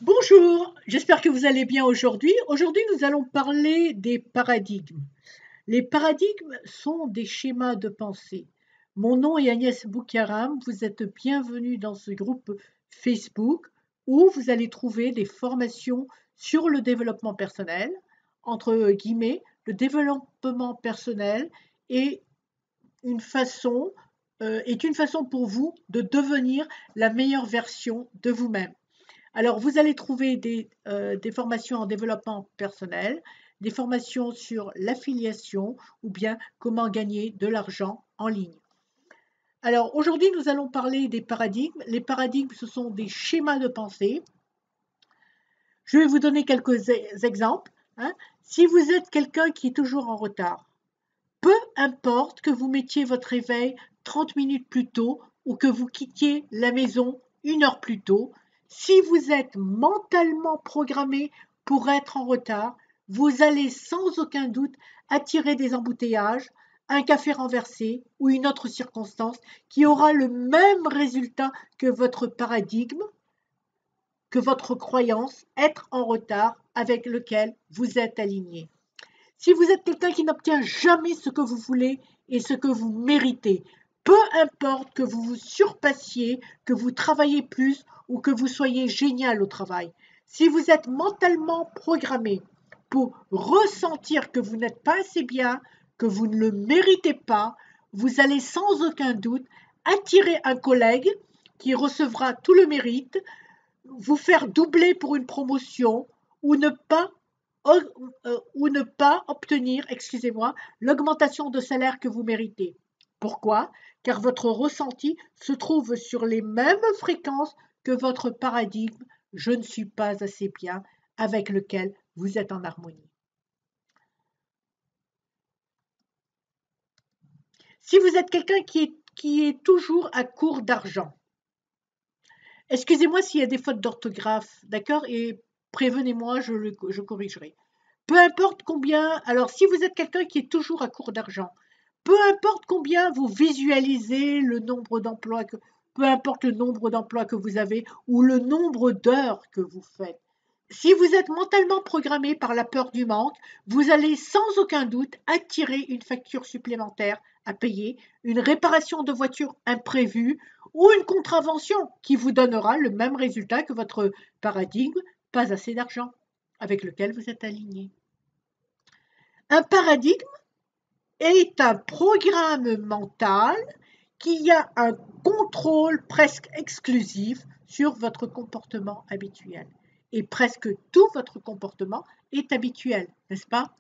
Bonjour, j'espère que vous allez bien aujourd'hui. Aujourd'hui, nous allons parler des paradigmes. Les paradigmes sont des schémas de pensée. Mon nom est Agnès Boukaram, vous êtes bienvenue dans ce groupe Facebook où vous allez trouver des formations sur le développement personnel. Entre guillemets, le développement personnel est est une façon pour vous de devenir la meilleure version de vous-même. Alors, vous allez trouver des formations en développement personnel, des formations sur l'affiliation ou bien comment gagner de l'argent en ligne. Alors, aujourd'hui, nous allons parler des paradigmes. Les paradigmes, ce sont des schémas de pensée. Je vais vous donner quelques exemples. Si vous êtes quelqu'un qui est toujours en retard, peu importe que vous mettiez votre réveil 30 minutes plus tôt ou que vous quittiez la maison 1 heure plus tôt, si vous êtes mentalement programmé pour être en retard, vous allez sans aucun doute attirer des embouteillages, un café renversé ou une autre circonstance qui aura le même résultat que votre paradigme, que votre croyance, être en retard avec lequel vous êtes aligné. Si vous êtes quelqu'un qui n'obtient jamais ce que vous voulez et ce que vous méritez, peu importe que vous vous surpassiez, que vous travaillez plus ou que vous soyez génial au travail, si vous êtes mentalement programmé pour ressentir que vous n'êtes pas assez bien, que vous ne le méritez pas, vous allez sans aucun doute attirer un collègue qui recevra tout le mérite, vous faire doubler pour une promotion ou ne pas obtenir, excusez-moi, l'augmentation de salaire que vous méritez. Pourquoi? Car votre ressenti se trouve sur les mêmes fréquences que votre paradigme je ne suis pas assez bien avec lequel vous êtes en harmonie. Si vous êtes quelqu'un qui est toujours à court d'argent, excusez-moi s'il y a des fautes d'orthographe, d'accord? Et prévenez-moi, je corrigerai. Peu importe combien, alors si vous êtes quelqu'un qui est toujours à court d'argent, peu importe combien vous visualisez le nombre d'emplois peu importe le nombre d'emplois que vous avez ou le nombre d'heures que vous faites. Si vous êtes mentalement programmé par la peur du manque, vous allez sans aucun doute attirer une facture supplémentaire à payer, une réparation de voiture imprévue ou une contravention qui vous donnera le même résultat que votre paradigme, pas assez d'argent, avec lequel vous êtes aligné. Un paradigme est un programme mental qui a un contrôle presque exclusif sur votre comportement habituel. Et presque tout votre comportement est habituel, n'est-ce pas?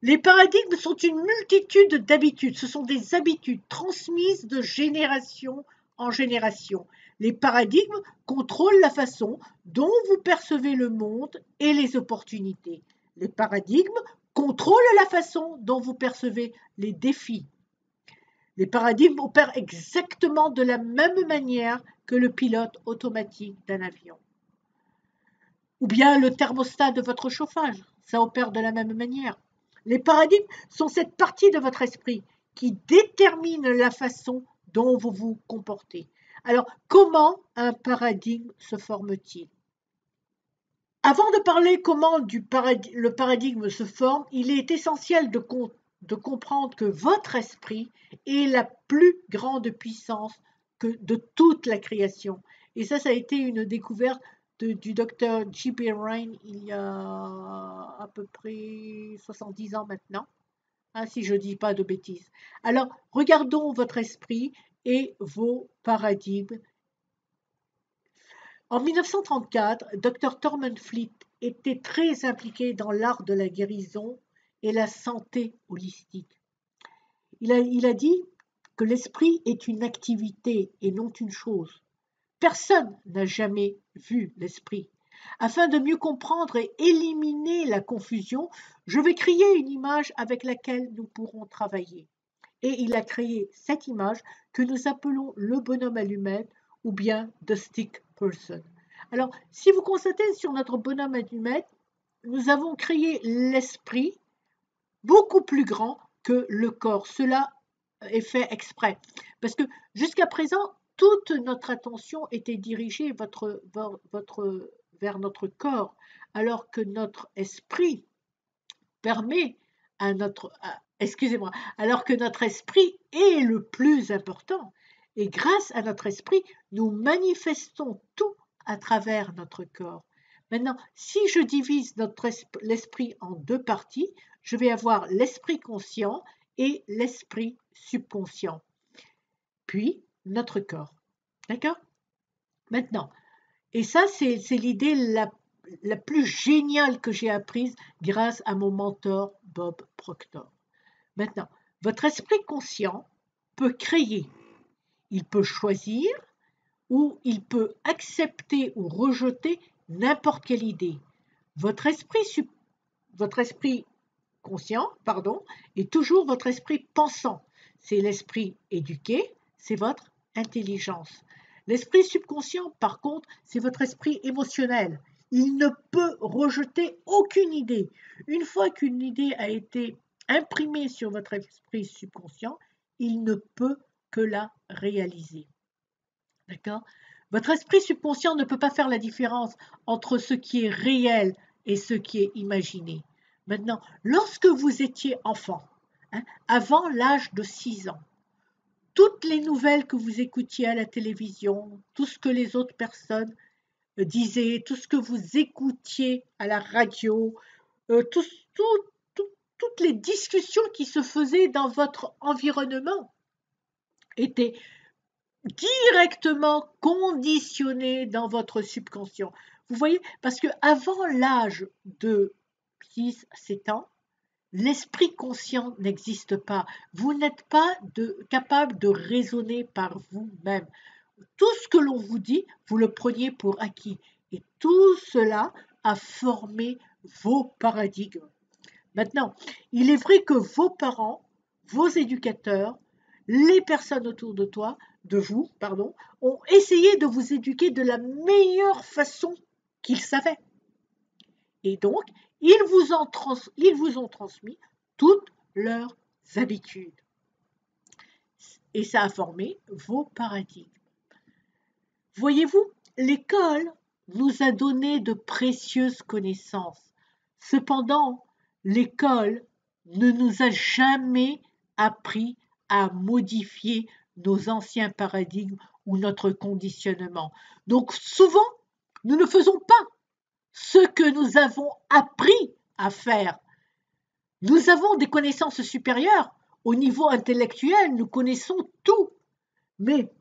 Les paradigmes sont une multitude d'habitudes. Ce sont des habitudes transmises de génération en génération. Les paradigmes contrôlent la façon dont vous percevez le monde et les opportunités. Les paradigmes contrôlent la façon dont vous percevez les défis. Les paradigmes opèrent exactement de la même manière que le pilote automatique d'un avion. Ou bien le thermostat de votre chauffage, ça opère de la même manière. Les paradigmes sont cette partie de votre esprit qui détermine la façon dont vous vous comportez. Alors, comment un paradigme se forme-t-il? Avant de parler comment le paradigme se forme, il est essentiel de comprendre que votre esprit est la plus grande puissance de toute la création. Et ça a été une découverte du docteur J.P. Ryan il y a à peu près 70 ans maintenant, si je ne dis pas de bêtises. Alors, regardons votre esprit et vos paradigmes. En 1934, Dr. Thurman Fleet était très impliqué dans l'art de la guérison et la santé holistique. Il a dit que l'esprit est une activité et non une chose. Personne n'a jamais vu l'esprit. Afin de mieux comprendre et éliminer la confusion, je vais créer une image avec laquelle nous pourrons travailler. Et il a créé cette image que nous appelons le bonhomme allumette ou bien the stick person. Alors, si vous constatez sur notre bonhomme allumette, nous avons créé l'esprit beaucoup plus grand que le corps. Cela est fait exprès. Parce que jusqu'à présent, toute notre attention était dirigée vers notre corps, alors que notre esprit permet à excusez-moi, alors que notre esprit est le plus important. Et grâce à notre esprit, nous manifestons tout à travers notre corps. Maintenant, si je divise l'esprit en deux parties, je vais avoir l'esprit conscient et l'esprit subconscient, puis notre corps. D'accord? Maintenant, et ça, c'est l'idée la plus géniale que j'ai apprise grâce à mon mentor Bob Proctor. Maintenant, votre esprit conscient peut créer, il peut choisir ou il peut accepter ou rejeter n'importe quelle idée. Votre esprit conscient, est toujours votre esprit pensant. C'est l'esprit éduqué, c'est votre intelligence. L'esprit subconscient, par contre, c'est votre esprit émotionnel. Il ne peut rejeter aucune idée. Une fois qu'une idée a été imprimée sur votre esprit subconscient, il ne peut que la réaliser. D'accord? Votre esprit subconscient ne peut pas faire la différence entre ce qui est réel et ce qui est imaginé. Maintenant, lorsque vous étiez enfant, avant l'âge de 6 ans, toutes les nouvelles que vous écoutiez à la télévision, tout ce que les autres personnes disaient, tout ce que vous écoutiez à la radio, toutes les discussions qui se faisaient dans votre environnement étaient directement conditionnées dans votre subconscient. Vous voyez, parce qu'avant l'âge de 6-7 ans, l'esprit conscient n'existe pas. Vous n'êtes pas capable de raisonner par vous-même. Tout ce que l'on vous dit, vous le preniez pour acquis. Et tout cela a formé vos paradigmes. Maintenant, il est vrai que vos parents, vos éducateurs, les personnes autour de vous, ont essayé de vous éduquer de la meilleure façon qu'ils savaient. Et donc, ils vous ont transmis toutes leurs habitudes. Et ça a formé vos paradigmes. Voyez-vous, l'école nous a donné de précieuses connaissances. Cependant, l'école ne nous a jamais appris à modifier nos anciens paradigmes ou notre conditionnement. Donc souvent, nous ne faisons pas ce que nous avons appris à faire. Nous avons des connaissances supérieures. Au niveau intellectuel, nous connaissons tout. Mais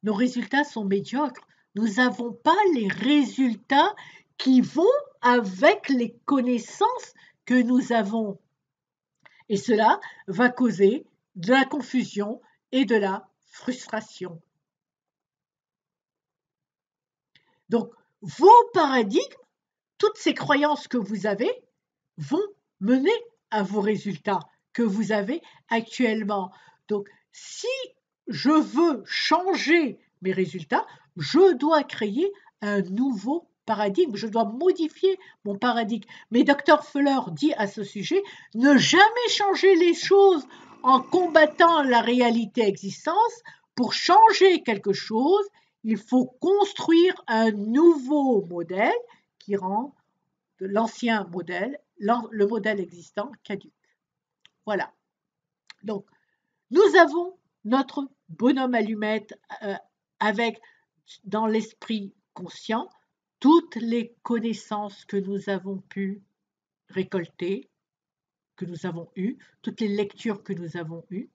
nos résultats sont médiocres. Nous n'avons pas les résultats qui vont avec les connaissances que nous avons. Et cela va causer de la confusion et de la frustration. Donc, vos paradigmes, toutes ces croyances que vous avez, vont mener à vos résultats que vous avez actuellement. Donc, si je veux changer mes résultats, je dois créer un nouveau paradigme, je dois modifier mon paradigme. Mais Dr Fuller dit à ce sujet, ne jamais changer les choses en combattant la réalité existante. Pour changer quelque chose, il faut construire un nouveau modèle qui rend l'ancien modèle, le modèle existant, caduque. Voilà. Donc, nous avons notre bonhomme allumette avec, dans l'esprit conscient, toutes les connaissances que nous avons pu récolter, que nous avons eues, toutes les lectures que nous avons eues.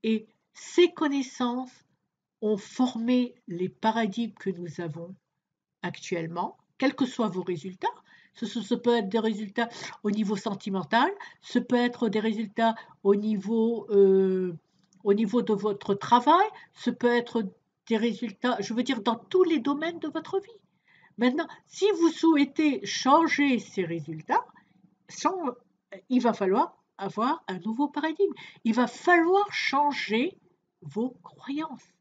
Et ces connaissances ont formé les paradigmes que nous avons actuellement, quels que soient vos résultats. Ce peut être des résultats au niveau sentimental, ce peut être des résultats au niveau de votre travail, ce peut être des résultats, je veux dire, dans tous les domaines de votre vie. Maintenant, si vous souhaitez changer ces résultats, il va falloir avoir un nouveau paradigme. Il va falloir changer vos croyances.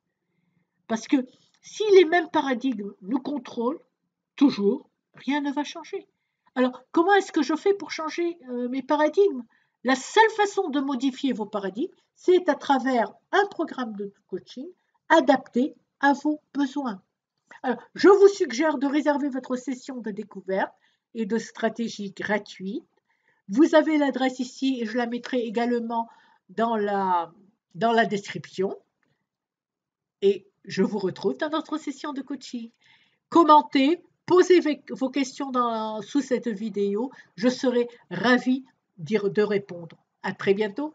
Parce que si les mêmes paradigmes nous contrôlent toujours, rien ne va changer. Alors, comment est-ce que je fais pour changer mes paradigmes? La seule façon de modifier vos paradigmes, c'est à travers un programme de coaching adapté à vos besoins. Alors, je vous suggère de réserver votre session de découverte et de stratégie gratuite. Vous avez l'adresse ici et je la mettrai également dans la description. Et je vous retrouve dans notre session de coaching. Commentez, posez vos questions sous cette vidéo. Je serai ravie de répondre. À très bientôt.